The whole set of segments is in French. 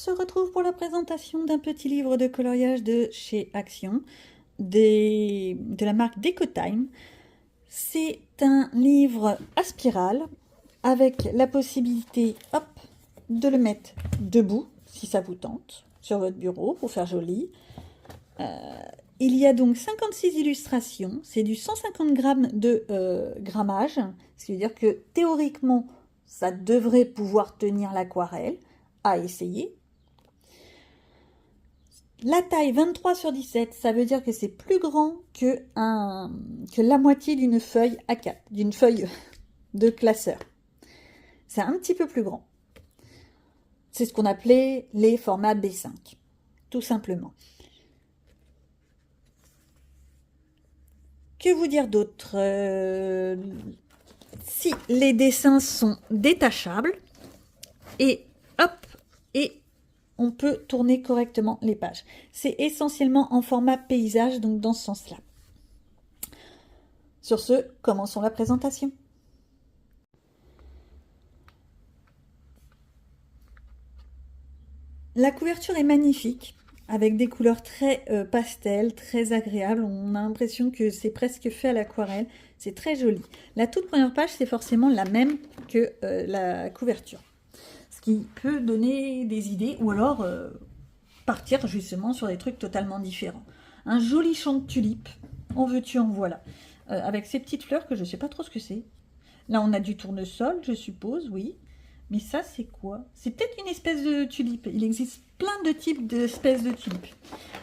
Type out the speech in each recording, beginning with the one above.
se retrouve pour la présentation d'un petit livre de coloriage de chez Action, de la marque Decotime. C'est un livre à spirale avec la possibilité hop, de le mettre debout, si ça vous tente, sur votre bureau pour faire joli. Il y a donc 56 illustrations, c'est du 150 grammes de grammage, ce qui veut dire que théoriquement, ça devrait pouvoir tenir l'aquarelle, à essayer. La taille 23 sur 17, ça veut dire que c'est plus grand que la moitié d'une feuille A4, d'une feuille de classeur. C'est un petit peu plus grand. C'est ce qu'on appelait les formats B5, tout simplement. Que vous dire d'autre? Si les dessins sont détachables, et hop, et on peut tourner correctement les pages. C'est essentiellement en format paysage, donc dans ce sens-là. Sur ce, commençons la présentation. La couverture est magnifique, avec des couleurs très pastel, très agréables. On a l'impression que c'est presque fait à l'aquarelle. C'est très joli. La toute première page, c'est forcément la même que la couverture. Ce qui peut donner des idées, ou alors partir justement sur des trucs totalement différents. Un joli champ de tulipes, en veux-tu, en voilà. Avec ces petites fleurs que je ne sais pas trop ce que c'est. Là, on a du tournesol, je suppose, oui. Mais ça, c'est quoi? C'est peut-être une espèce de tulipe. Il existe plein de types d'espèces de tulipes.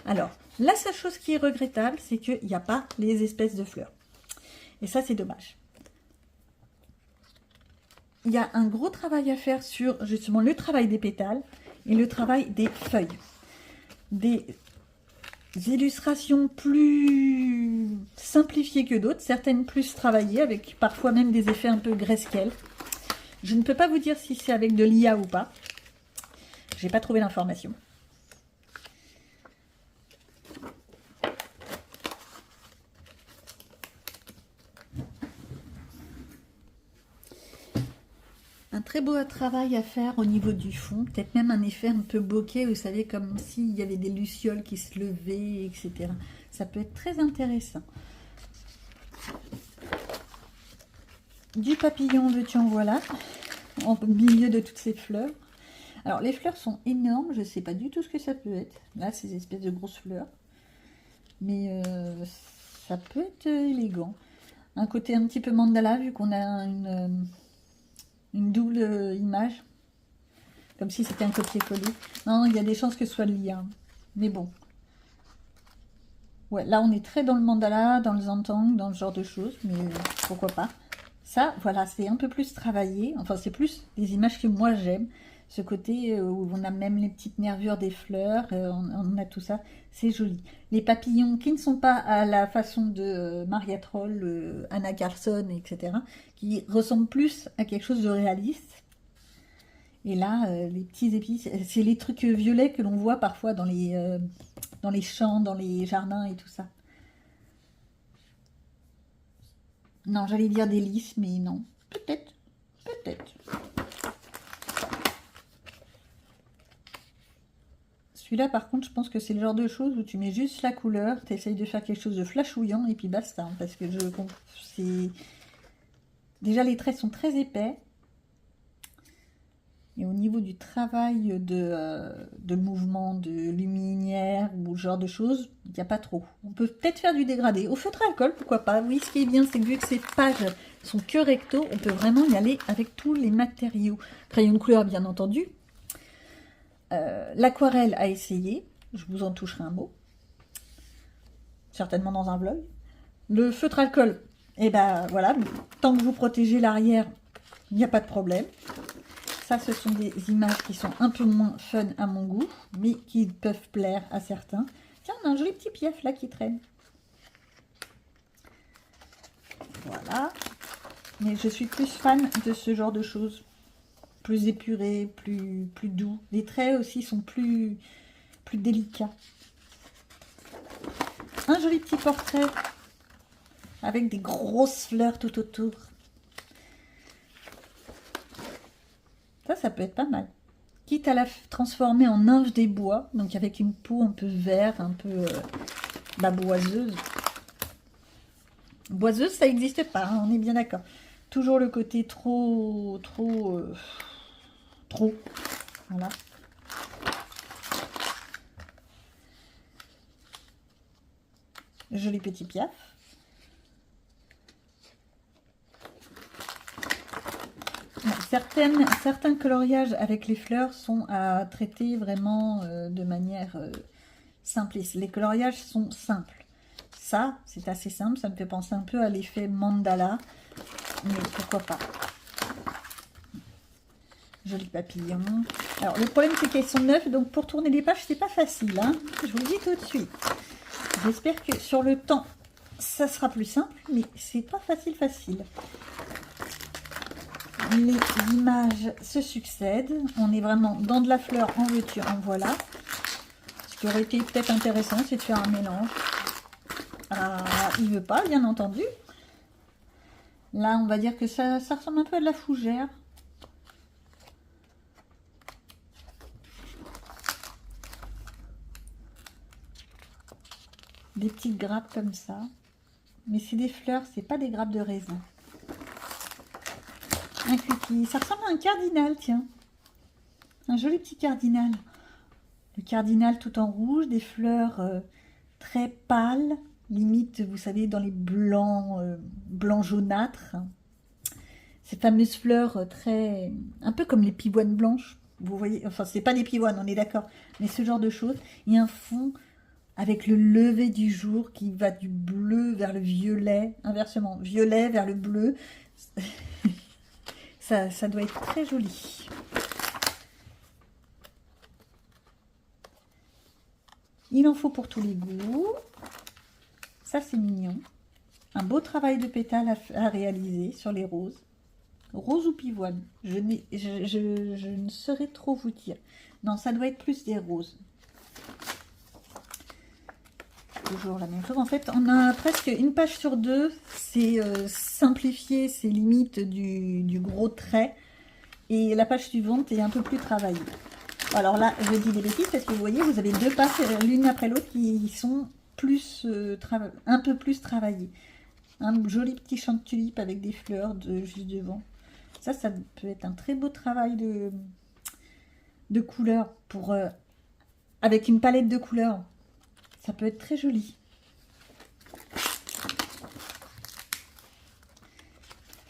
Alors, la seule chose qui est regrettable, c'est qu'il n'y a pas les espèces de fleurs. Et ça, c'est dommage. Il y a un gros travail à faire sur justement le travail des pétales et le travail des feuilles. Des illustrations plus simplifiées que d'autres, certaines plus travaillées, avec parfois même des effets un peu grayscale. Je ne peux pas vous dire si c'est avec de l'IA ou pas. J'ai pas trouvé l'information. Un très beau travail à faire au niveau du fond, peut-être même un effet un peu bokeh, vous savez, comme s'il y avait des lucioles qui se levaient, etc. Ça peut être très intéressant. Du papillon, veux-tu en voilà, au milieu de toutes ces fleurs. Alors, les fleurs sont énormes, je ne sais pas du tout ce que ça peut être. Là, ces espèces de grosses fleurs. Mais ça peut être élégant. Un côté un petit peu mandala, vu qu'on a une double image. Comme si c'était un copier-coller. Non, il y a des chances que ce soit de l'IA. Mais bon. Ouais, là, on est très dans le mandala, dans le zantang, dans ce genre de choses. Mais pourquoi pas. Ça, voilà, c'est un peu plus travaillé. Enfin, c'est plus des images que moi, j'aime. Ce côté où on a même les petites nervures des fleurs, on a tout ça, c'est joli. Les papillons qui ne sont pas à la façon de Maria Troll, Anna Carlson, etc., qui ressemblent plus à quelque chose de réaliste. Et là, les petits épis, c'est les trucs violets que l'on voit parfois dans les champs, dans les jardins et tout ça. Non, j'allais dire des lys, mais non. Peut-être, peut-être. Celui-là, par contre, je pense que c'est le genre de choses où tu mets juste la couleur, tu essayes de faire quelque chose de flashouillant, et puis basta. Hein, parce que c'est... Déjà, les traits sont très épais. Et au niveau du travail de mouvement, de luminaire, ou ce genre de choses, il n'y a pas trop. On peut peut-être faire du dégradé. Au feutre à alcool, pourquoi pas. Oui, ce qui est bien, c'est que vu que ces pages sont que recto, on peut vraiment y aller avec tous les matériaux. Crayon de couleur, bien entendu. L'aquarelle à essayer, je vous en toucherai un mot, certainement dans un vlog. Le feutre alcool, et ben voilà, tant que vous protégez l'arrière, il n'y a pas de problème. Ça, ce sont des images qui sont un peu moins fun à mon goût, mais qui peuvent plaire à certains. Tiens, on a un joli petit pief là qui traîne. Voilà. Mais je suis plus fan de ce genre de choses. Plus épuré, plus doux. Les traits aussi sont plus délicats. Un joli petit portrait avec des grosses fleurs tout autour. Ça peut être pas mal. quitte à la transformer en nymphe des bois, donc avec une peau un peu vert, un peu boiseuse. Boiseuse, ça n'existe pas, hein, on est bien d'accord. Toujours le côté trop. Voilà. Joli petit piaf. Certains coloriages avec les fleurs sont à traiter vraiment de manière simpliste. Les coloriages sont simples. Ça, c'est assez simple. Ça me fait penser un peu à l'effet mandala. Mais pourquoi pas. Joli papillon. Alors, le problème, c'est qu'elles sont neuves. Donc, pour tourner les pages, c'est pas facile. Hein, je vous le dis tout de suite. J'espère que sur le temps, ça sera plus simple. Mais c'est pas facile. Les images se succèdent. On est vraiment dans de la fleur, en veux-tu, en voilà. Ce qui aurait été peut-être intéressant, c'est de faire un mélange. Ah, il veut pas, bien entendu. Là, on va dire que ça ressemble un peu à de la fougère. Des petites grappes comme ça. Mais c'est des fleurs, c'est pas des grappes de raisin. Un cookie. Ça ressemble à un cardinal, tiens. Un joli petit cardinal. Le cardinal tout en rouge, des fleurs très pâles. Limite, vous savez, dans les blancs, blancs jaunâtres. Ces fameuses fleurs très... un peu comme les pivoines blanches. Vous voyez, enfin, c'est pas des pivoines, on est d'accord. Mais ce genre de choses. Il y a un fond avec le lever du jour qui va du bleu vers le violet. Inversement, violet vers le bleu. Ça doit être très joli. Il en faut pour tous les goûts. Ça, c'est mignon. Un beau travail de pétales à réaliser sur les roses. Rose ou pivoine, je ne saurais trop vous dire. Non, ça doit être plus des roses. Toujours la même chose. En fait, on a presque une page sur deux. C'est simplifié, c'est limite du gros trait. Et la page suivante est un peu plus travaillée. Alors là, je dis des bêtises parce que vous voyez, vous avez deux pages l'une après l'autre qui sont plus un peu plus travaillées. Un joli petit champ de tulipes avec des fleurs juste devant. Ça peut être un très beau travail de couleurs pour avec une palette de couleurs. Ça peut être très joli.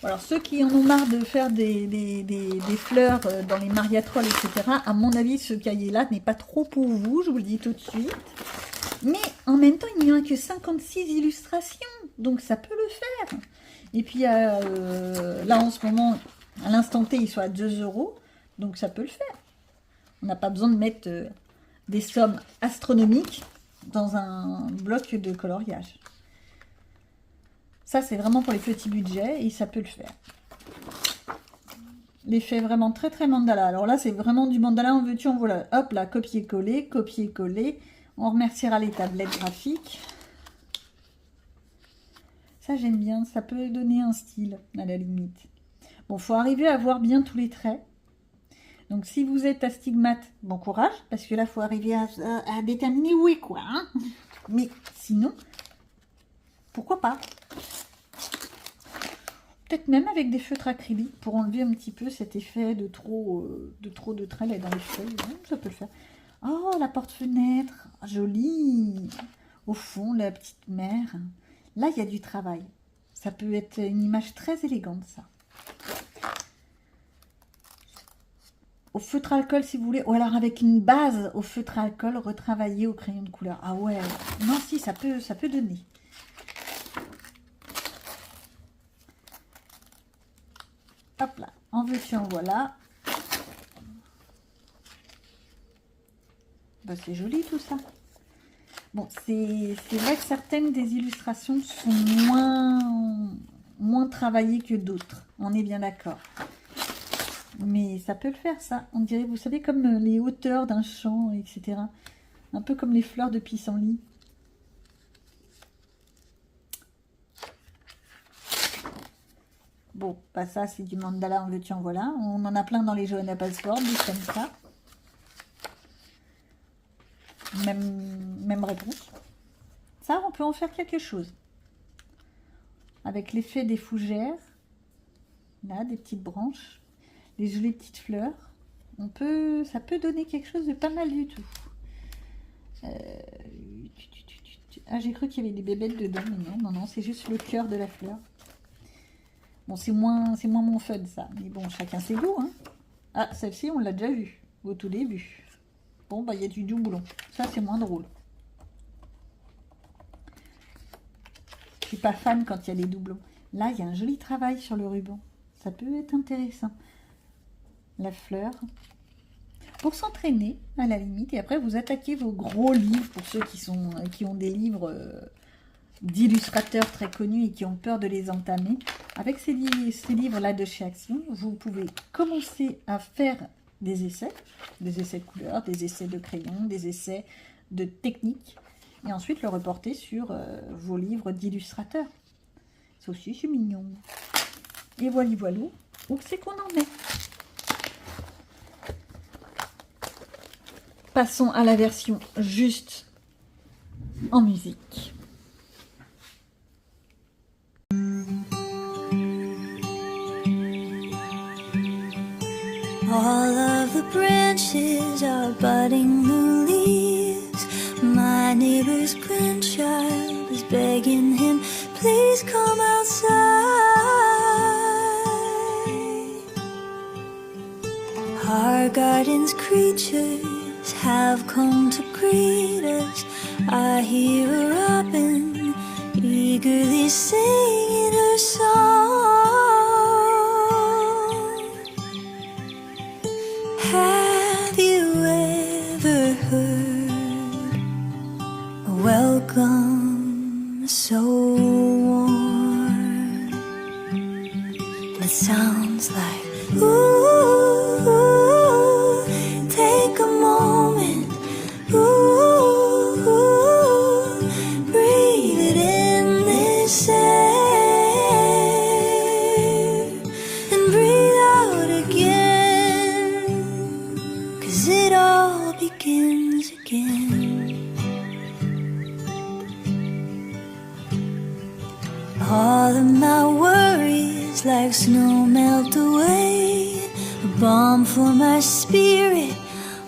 Alors, ceux qui en ont marre de faire des fleurs dans les mariatroles, etc., à mon avis, ce cahier-là n'est pas trop pour vous, je vous le dis tout de suite. Mais en même temps, il n'y a que 56 illustrations, donc ça peut le faire. Et puis, là, en ce moment, à l'instant T, ils sont à 2 €, donc ça peut le faire. On n'a pas besoin de mettre des sommes astronomiques dans un bloc de coloriage. Ça, c'est vraiment pour les petits budgets et ça peut le faire. L'effet vraiment très très mandala. Alors là, c'est vraiment du mandala en veux-tu, en voilà. Hop là, copier-coller, copier-coller. On remerciera les tablettes graphiques. Ça, j'aime bien. Ça peut donner un style, à la limite. Bon, il faut arriver à voir bien tous les traits. Donc, si vous êtes astigmate, bon courage. Parce que là, il faut arriver à déterminer où est quoi. Hein. Mais sinon, pourquoi pas? Peut-être même avec des feutres acryliques pour enlever un petit peu cet effet de trop de traits là dans les feuilles. Ça peut le faire. Oh, la porte-fenêtre, jolie. Au fond, la petite mer. Là, il y a du travail. Ça peut être une image très élégante, ça. Au feutre alcool, si vous voulez. Ou alors avec une base au feutre alcool retravaillée au crayon de couleur. Ah ouais. Non, si, ça peut donner. Hop là, en veux-tu, en voilà. Ben, c'est joli tout ça. Bon, c'est vrai que certaines des illustrations sont moins travaillées que d'autres. On est bien d'accord. Mais ça peut le faire, ça. On dirait, vous savez, comme les hauteurs d'un champ, etc. Un peu comme les fleurs de pissenlit. Bon, bah ça, c'est du mandala en veux-tu, en voilà. On en a plein dans les jaunes à passeport, comme ça. même réponse. Ça, on peut en faire quelque chose. Avec l'effet des fougères, là, des petites branches, des jolies petites fleurs, ça peut donner quelque chose de pas mal du tout. Ah, j'ai cru qu'il y avait des bébêtes dedans, mais non, c'est juste le cœur de la fleur. Bon, c'est moins mon fun, ça. Mais bon, chacun ses goûts, hein. Ah, celle-ci, on l'a déjà vue, au tout début. Bon, bah, il y a du doublon. Ça, c'est moins drôle. Je suis pas fan quand il y a des doublons. Là, il y a un joli travail sur le ruban. Ça peut être intéressant. La fleur. Pour s'entraîner, à la limite, et après, vous attaquez vos gros livres, pour ceux qui ont des livres d'illustrateurs très connus et qui ont peur de les entamer. Avec ces livres-là de chez Action, vous pouvez commencer à faire des essais de couleurs, des essais de crayons, des essais de techniques, et ensuite le reporter sur vos livres d'illustrateurs. Ça aussi, c'est mignon. Et voilà, où c'est qu'on en est. Passons à la version juste en musique. All of the branches are budding new leaves. My neighbor's grandchild is begging him, please come outside. Our garden's creatures have come to greet us. I hear a robin eagerly singing her song. Have you ever heard a welcome so warm? And it sounds like, ooh, take a moment, ooh, breathe it in this air, and breathe out again, 'cause it all begins again. All of my worries like snow melt away, a balm for my spirit,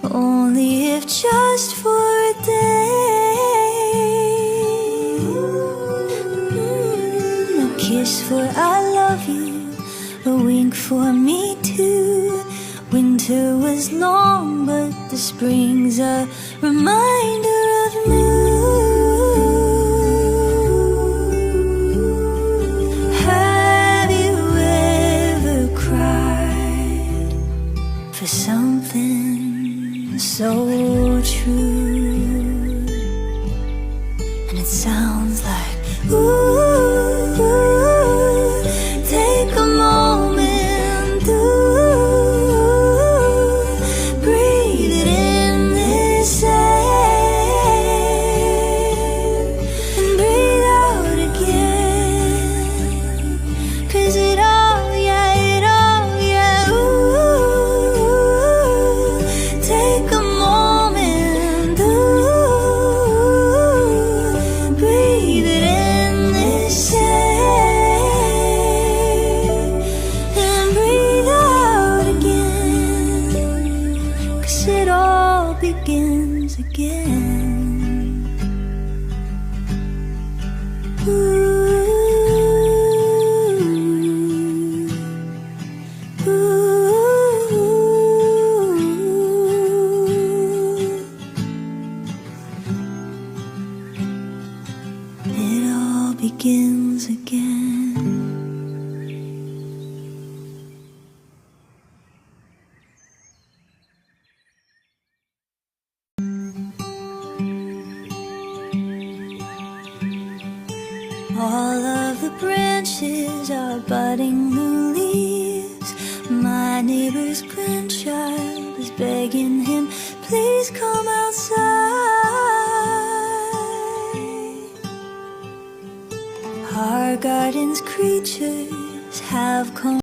only if just for a day. A kiss for I love you, a wink for me too. Winter was long, but the spring's a reminder of new. Have you ever cried for something so true? And it sounds like, ooh, take a moment, ooh, breathe it in this air, and breathe out again, 'cause it all, yeah, ooh, take a moment, ooh, breathe it in this air, and breathe out again, 'cause it all begins again. It all begins again. All of the branches are budding new leaves. My neighbor's grandchild is begging him, please come outside. Our garden's creatures have come